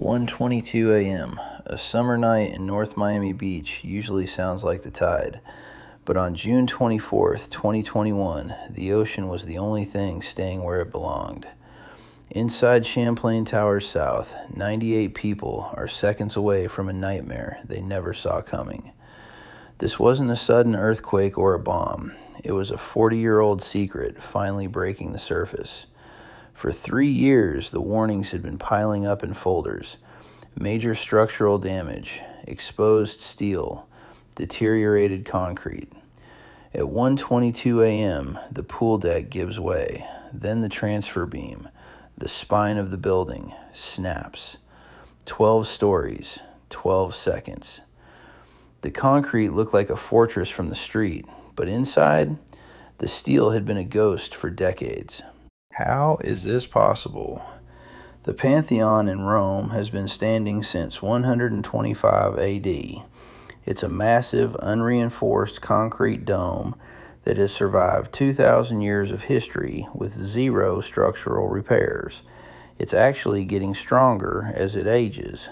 1:22 a.m. A summer night in North Miami Beach usually sounds like the tide, but on June 24th, 2021, the ocean was the only thing staying where it belonged. Inside Champlain Towers South, 98 people are seconds away from a nightmare they never saw coming. This wasn't a sudden earthquake or a bomb. It was a 40-year-old secret finally breaking the surface. For 3 years, the warnings had been piling up in folders. Major structural damage, exposed steel, deteriorated concrete. At 1:22 a.m., the pool deck gives way. Then the transfer beam, the spine of the building, snaps. 12 stories, 12 seconds. The concrete looked like a fortress from the street, but inside, the steel had been a ghost for decades. How is this possible? The Pantheon in Rome has been standing since 125 AD. It's a massive, unreinforced concrete dome that has survived 2,000 years of history with zero structural repairs. It's actually getting stronger as it ages.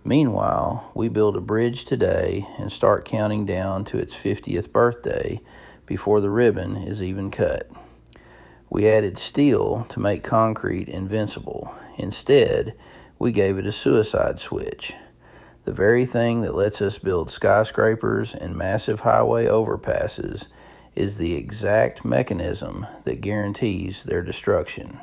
Meanwhile, we build a bridge today and start counting down to its 50th birthday before the ribbon is even cut. We added steel to make concrete invincible. Instead, we gave it a suicide switch. The very thing that lets us build skyscrapers and massive highway overpasses is the exact mechanism that guarantees their destruction.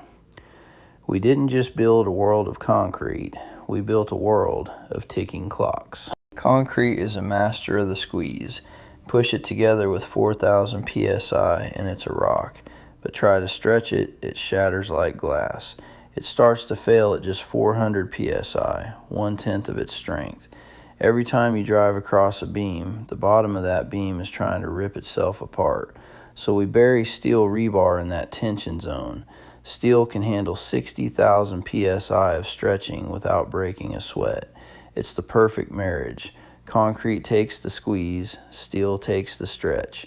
We didn't just build a world of concrete, we built a world of ticking clocks. Concrete is a master of the squeeze. Push it together with 4,000 psi and it's a rock. But try to stretch it, it shatters like glass. It starts to fail at just 400 psi, 1/10 of its strength. Every time you drive across a beam, the bottom of that beam is trying to rip itself apart. So we bury steel rebar in that tension zone. Steel can handle 60,000 psi of stretching without breaking a sweat. It's the perfect marriage. Concrete takes the squeeze, steel takes the stretch.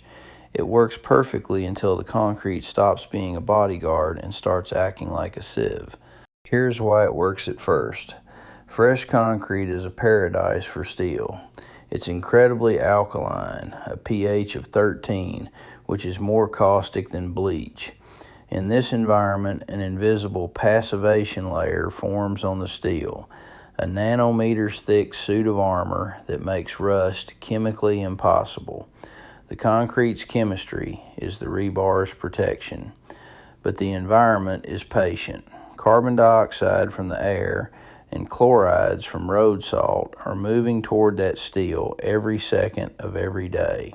It works perfectly until the concrete stops being a bodyguard and starts acting like a sieve. Here's why it works at first. Fresh concrete is a paradise for steel. It's incredibly alkaline, a pH of 13, which is more caustic than bleach. In this environment, an invisible passivation layer forms on the steel, a nanometers thick suit of armor that makes rust chemically impossible. The concrete's chemistry is the rebar's protection, but the environment is patient. Carbon dioxide from the air and chlorides from road salt are moving toward that steel every second of every day.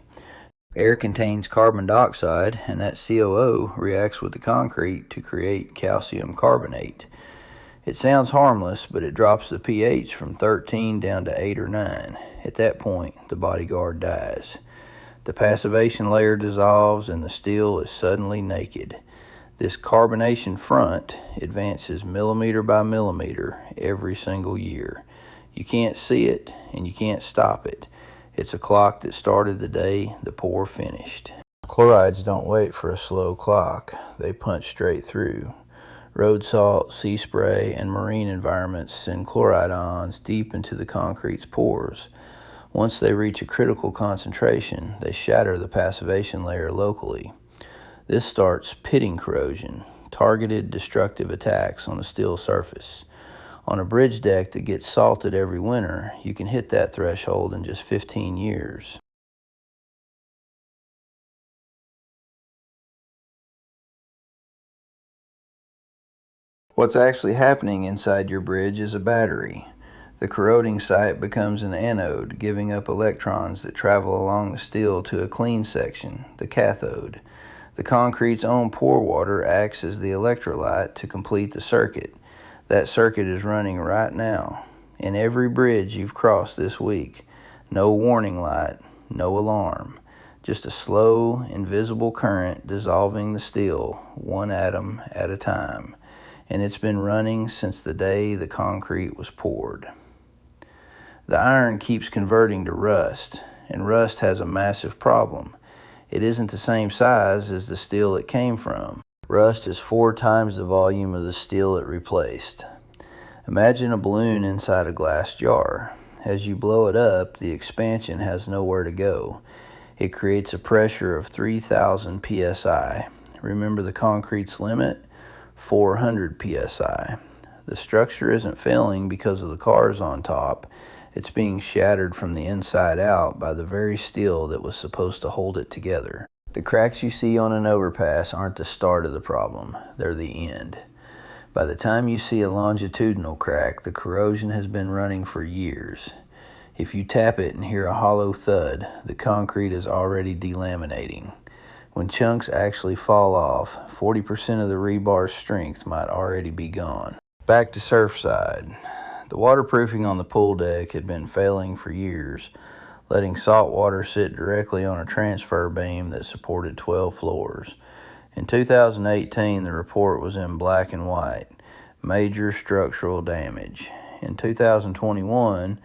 Air contains carbon dioxide, and that COO reacts with the concrete to create calcium carbonate. It sounds harmless, but it drops the pH from 13 down to 8 or 9. At that point, the bodyguard dies. The passivation layer dissolves and the steel is suddenly naked. This carbonation front advances millimeter by millimeter every single year. You can't see it and you can't stop it. It's a clock that started the day the pour finished. Chlorides don't wait for a slow clock. They punch straight through. Road salt, sea spray, and marine environments send chloride ions deep into the concrete's pores. Once they reach a critical concentration, they shatter the passivation layer locally. This starts pitting corrosion, targeted destructive attacks on the steel surface. On a bridge deck that gets salted every winter, you can hit that threshold in just 15 years. What's actually happening inside your bridge is a battery. The corroding site becomes an anode, giving up electrons that travel along the steel to a clean section, the cathode. The concrete's own pore water acts as the electrolyte to complete the circuit. That circuit is running right now. In every bridge you've crossed this week, no warning light, no alarm. Just a slow, invisible current dissolving the steel, one atom at a time. And it's been running since the day the concrete was poured. The iron keeps converting to rust, and rust has a massive problem. It isn't the same size as the steel it came from. Rust is 4 times the volume of the steel it replaced. Imagine a balloon inside a glass jar. As you blow it up, the expansion has nowhere to go. It creates a pressure of 3,000 psi. Remember the concrete's limit? 400 psi. The structure isn't failing because of the cars on top. It's being shattered from the inside out by the very steel that was supposed to hold it together. The cracks you see on an overpass aren't the start of the problem. They're the end. By the time you see a longitudinal crack, the corrosion has been running for years. If you tap it and hear a hollow thud, the concrete is already delaminating. When chunks actually fall off, 40% of the rebar's strength might already be gone. Back to Surfside. The waterproofing on the pool deck had been failing for years, letting salt water sit directly on a transfer beam that supported 12 floors. In 2018, the report was in black and white, major structural damage. In 2021,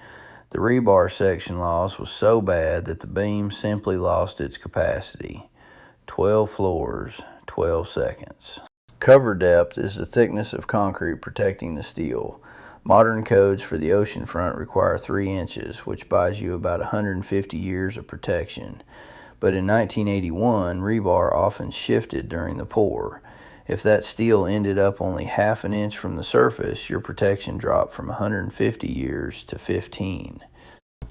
the rebar section loss was so bad that the beam simply lost its capacity. 12 floors, 12 seconds. Cover depth is the thickness of concrete protecting the steel. Modern codes for the oceanfront require 3 inches, which buys you about 150 years of protection. But in 1981, rebar often shifted during the pour. If that steel ended up only half an inch from the surface, your protection dropped from 150 years to 15.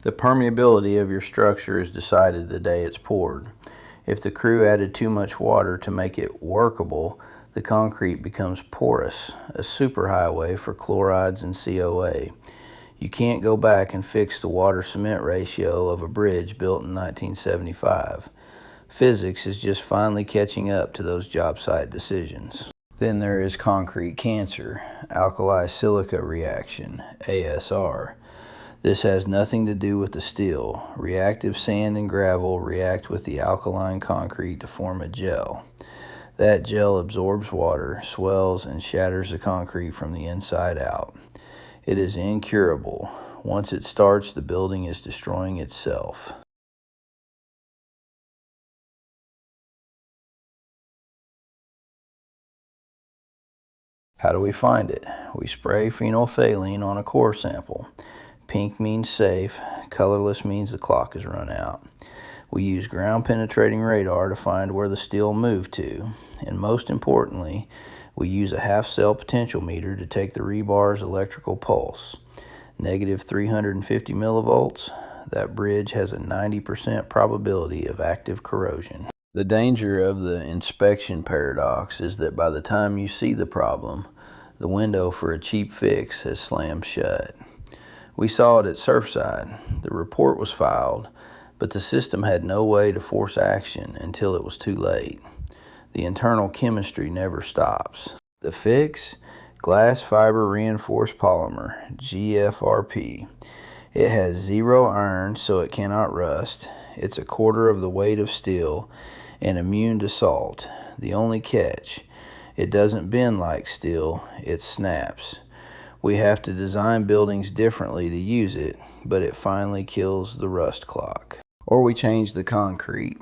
The permeability of your structure is decided the day it's poured. If the crew added too much water to make it workable, the concrete becomes porous, a superhighway for chlorides and COA. You can't go back and fix the water-cement ratio of a bridge built in 1975. Physics is just finally catching up to those job site decisions. Then there is concrete cancer, Alkali-Silica reaction, ASR. This has nothing to do with the steel. Reactive sand and gravel react with the alkaline concrete to form a gel. That gel absorbs water, swells, and shatters the concrete from the inside out. It is incurable. Once it starts, the building is destroying itself. How do we find it? We spray phenolphthalein on a core sample. Pink means safe, colorless means the clock is run out. We use ground-penetrating radar to find where the steel moved to, and most importantly, we use a half-cell potentiometer to take the rebar's electrical pulse. Negative 350 millivolts, that bridge has a 90% probability of active corrosion. The danger of the inspection paradox is that by the time you see the problem, the window for a cheap fix has slammed shut. We saw it at Surfside. The report was filed, but the system had no way to force action until it was too late. The internal chemistry never stops. The fix? Glass fiber reinforced polymer, GFRP. It has 0 iron, so it cannot rust. It's a quarter of the weight of steel and immune to salt. The only catch, it doesn't bend like steel, it snaps. We have to design buildings differently to use it, but it finally kills the rust clock. Or we change the concrete.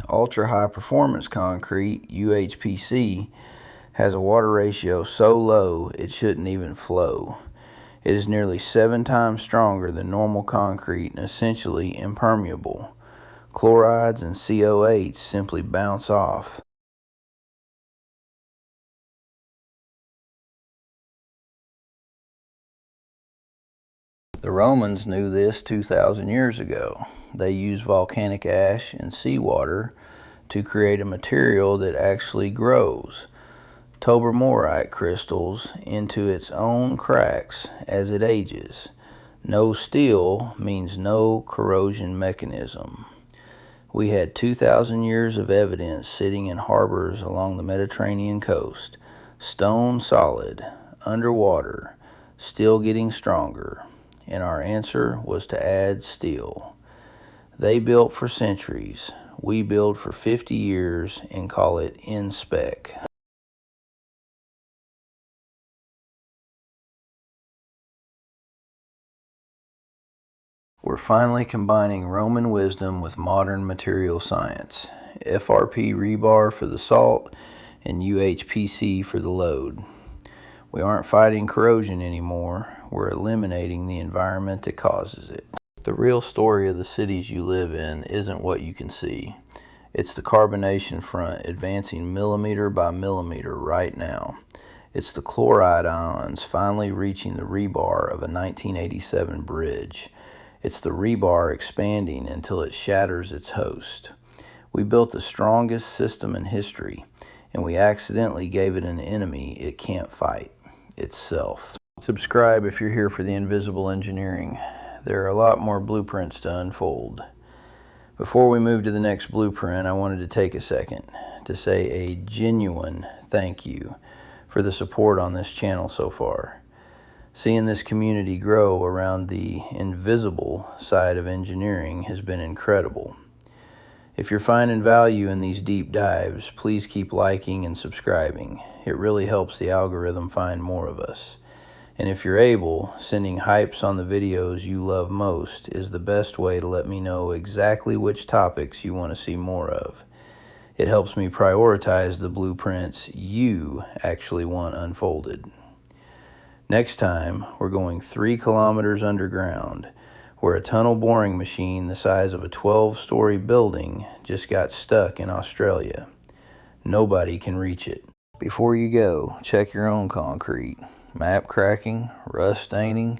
Ultra high performance concrete, UHPC, has a water ratio so low it shouldn't even flow. It is nearly 7 times stronger than normal concrete and essentially impermeable. Chlorides and CO8 simply bounce off. The Romans knew this 2,000 years ago. They used volcanic ash and seawater to create a material that actually grows tobermorite crystals into its own cracks as it ages. No steel means no corrosion mechanism. We had 2,000 years of evidence sitting in harbors along the Mediterranean coast, stone solid, underwater, still getting stronger. And our answer was to add steel. They built for centuries. We build for 50 years and call it in-spec. We're finally combining Roman wisdom with modern material science. FRP rebar for the salt and UHPC for the load. We aren't fighting corrosion anymore, we're eliminating the environment that causes it. The real story of the cities you live in isn't what you can see. It's the carbonation front advancing millimeter by millimeter right now. It's the chloride ions finally reaching the rebar of a 1987 bridge. It's the rebar expanding until it shatters its host. We built the strongest system in history, and we accidentally gave it an enemy it can't fight: itself. Subscribe if you're here for the invisible engineering. There are a lot more blueprints to unfold. Before we move to the next blueprint, I wanted to take a second to say a genuine thank you for the support on this channel so far. Seeing this community grow around the invisible side of engineering has been incredible. If you're finding value in these deep dives, please keep liking and subscribing. It really helps the algorithm find more of us. And if you're able, sending hypes on the videos you love most is the best way to let me know exactly which topics you want to see more of. It helps me prioritize the blueprints you actually want unfolded. Next time, we're going 3 kilometers underground, where a tunnel boring machine the size of a 12-story building just got stuck in Australia. Nobody can reach it. Before you go, check your own concrete. Map cracking, rust staining,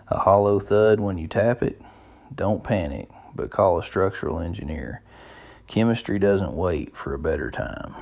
a hollow thud when you tap it? Don't panic, but call a structural engineer. Chemistry doesn't wait for a better time.